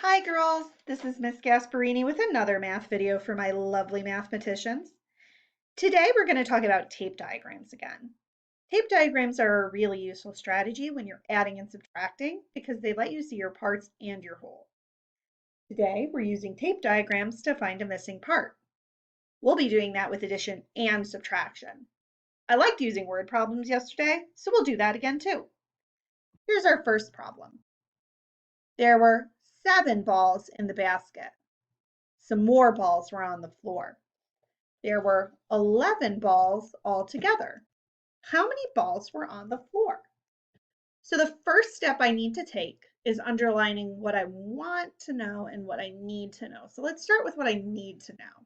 Hi girls, this is Miss Gasparini with another math video for my lovely mathematicians. Today we're going to talk about tape diagrams again. Tape diagrams are a really useful strategy when you're adding and subtracting because they let you see your parts and your whole. Today we're using tape diagrams to find a missing part. We'll be doing that with addition and subtraction. I liked using word problems yesterday, so we'll do that again too. Here's our first problem. There were 7 balls in the basket. Some more balls were on the floor. There were 11 balls altogether. How many balls were on the floor? So the first step I need to take is underlining what I want to know and what I need to know. So let's start with what I need to know.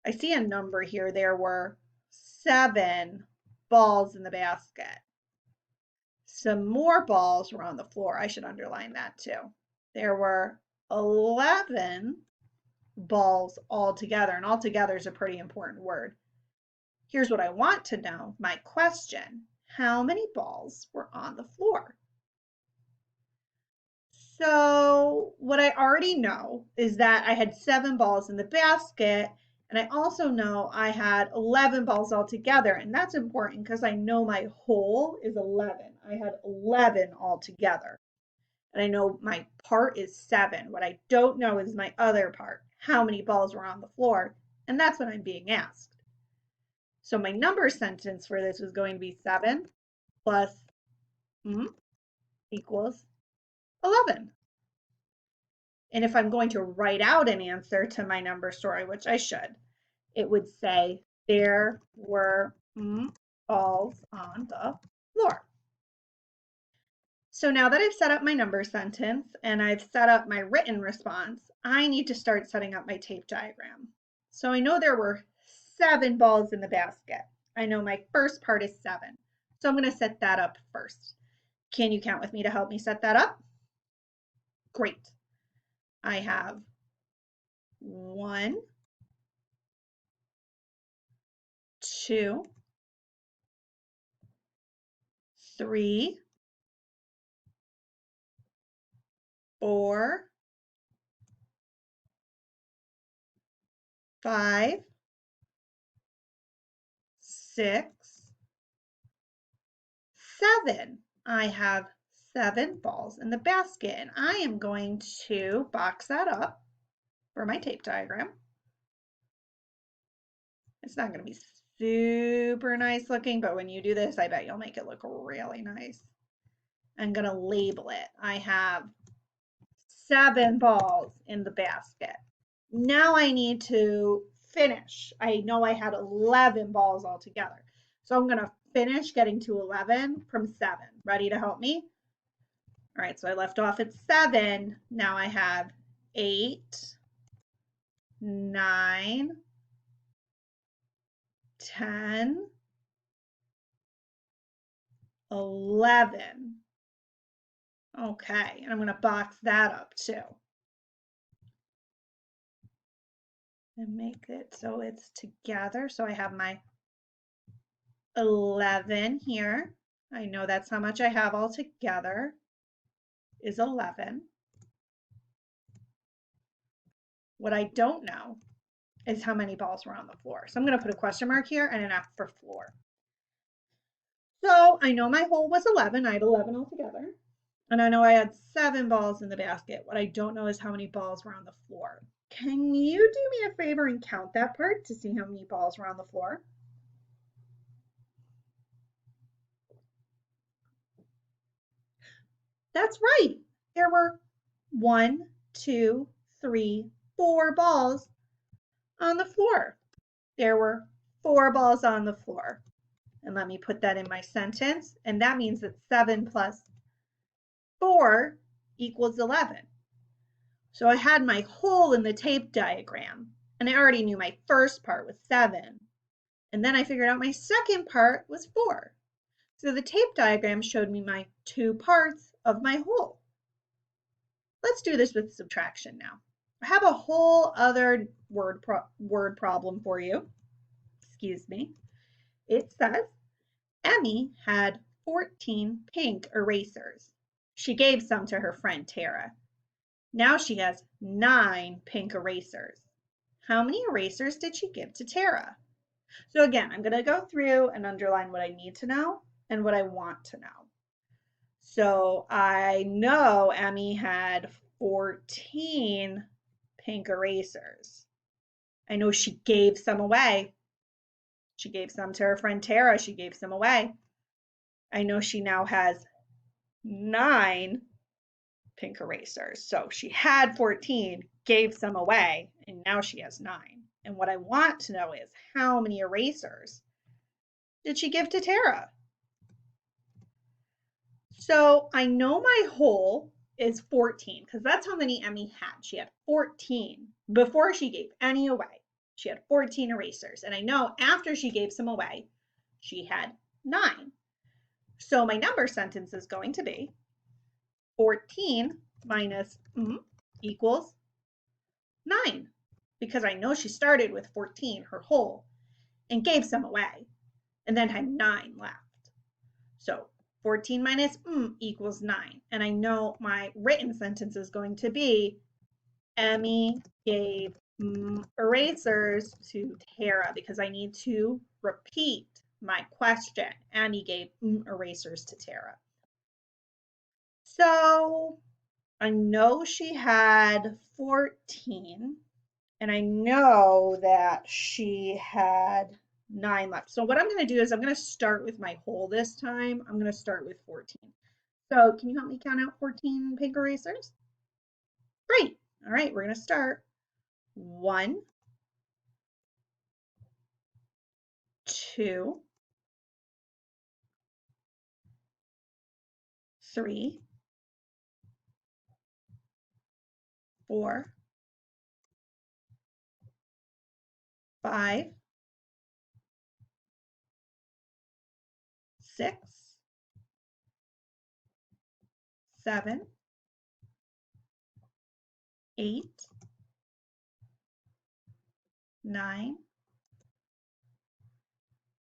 I see a number here. There were 7 balls in the basket. Some more balls were on the floor. I should underline that too. There were 11 balls altogether, and altogether is a pretty important word. Here's what I want to know, my question. How many balls were on the floor? So what I already know is that I had 7 balls in the basket, and I also know I had 11 balls altogether, and that's important because I know my whole is 11. I had 11 altogether, and I know my part is 7. What I don't know is my other part, how many balls were on the floor, and that's what I'm being asked. So my number sentence for this was going to be 7 plus equals 11. And if I'm going to write out an answer to my number story, which I should, it would say there were balls on the floor. So now that I've set up my number sentence and I've set up my written response, I need to start setting up my tape diagram. So I know there were 7 balls in the basket. I know my first part is 7. So I'm going to set that up first. Can you count with me to help me set that up? Great. I have 1, 2, 3, 4, 5, 6, 7. I have 7 balls in the basket, and I am going to box that up for my tape diagram. It's not going to be super nice looking, but when you do this, I bet you'll make it look really nice. I'm going to label it. I have 7 balls in the basket. Now I need to finish. I know I had 11 balls altogether. So I'm going to finish getting to 11 from 7. Ready to help me? All right, so I left off at 7. Now I have 8, 9, 10, 11. Okay, and I'm going to box that up too. And make it so it's together. So I have my 11 here. I know that's how much I have all together is 11. What I don't know is how many balls were on the floor. So I'm going to put a question mark here and an F for floor. So I know my whole was 11. I had 11 altogether. And I know I had 7 balls in the basket. What I don't know is how many balls were on the floor. Can you do me a favor and count that part to see how many balls were on the floor? That's right. There were 1, 2, 3, 4 balls on the floor. There were 4 balls on the floor. And let me put that in my sentence. And that means that 7 plus 4 equals 11. So I had my hole in the tape diagram. And I already knew my first part was 7. And then I figured out my second part was 4. So the tape diagram showed me my 2 parts of my whole. Let's do this with subtraction now. I have a whole other word problem for you. Excuse me. It says, Emmy had 14 pink erasers. She gave some to her friend Tara. Now she has 9 pink erasers. How many erasers did she give to Tara? So again, I'm going to go through and underline what I need to know and what I want to know. So I know Emmy had 14 pink erasers. I know she gave some away. She gave some to her friend Tara. She gave some away. I know she now has 9 pink erasers. So she had 14, gave some away, and now she has 9. And what I want to know is how many erasers did she give to Tara? So I know my whole is 14 because that's how many Emmy had. She had 14 before she gave any away. She had 14 erasers. And I know after she gave some away, she had 9. So my number sentence is going to be 14 minus equals 9 because I know she started with 14, her whole, and gave some away and then had 9 left. So 14 minus equals 9. And I know my written sentence is going to be Emmy gave erasers to Tara because I need to repeat my question. Emmy gave erasers to Tara. So I know she had 14, and I know that she had 9 left. So what I'm going to do is I'm going to start with my whole this time. I'm going to start with 14. So can you help me count out 14 pink erasers? Great. All right, we're going to start. 1, 2, 3, 4, 5, 6, 7, 8, 9,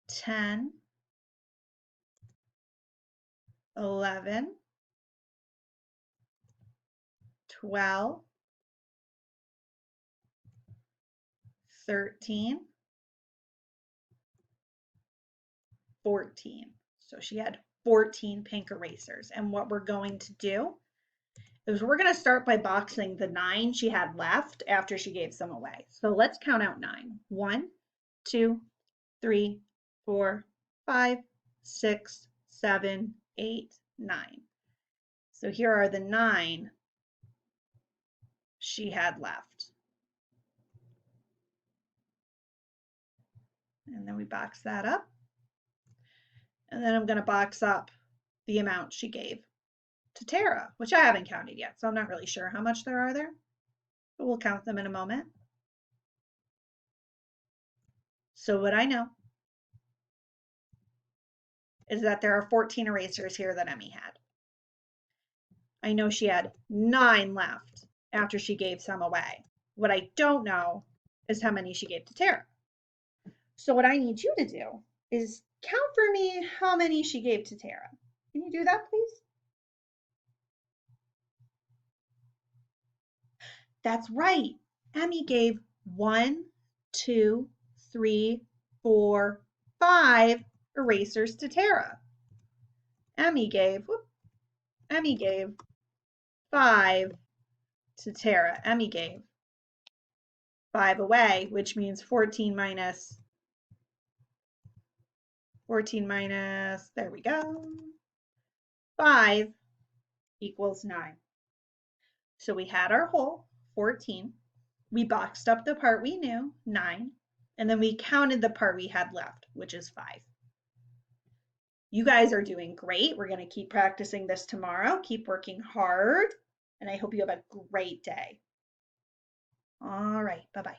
10, 11, 12, 13, 14. So she had 14 pink erasers. And what we're going to do is we're going to start by boxing the 9 she had left after she gave some away. So let's count out 9. 1, 2, 3, 4, 5, 6, 7, 8, 9. So here are the 9 she had left. And then we box that up. And then I'm going to box up the amount she gave to Tara, which I haven't counted yet, so I'm not really sure how much there are there, but we'll count them in a moment. So what I know is that there are 14 erasers here that Emmy had. I know she had 9 left after she gave some away. What I don't know is how many she gave to Tara. So what I need you to do is count for me how many she gave to Tara. Can you do that, please? That's right. Emmy gave 1, 2, 3, 4, 5 erasers to Tara. Emmy gave 5 to Tara. Emmy gave 5 away, which means 14 minus, there we go, 5 equals 9. So we had our whole, 14. We boxed up the part we knew, 9, and then we counted the part we had left, which is 5. You guys are doing great. We're going to keep practicing this tomorrow. Keep working hard, and I hope you have a great day. All right, bye-bye.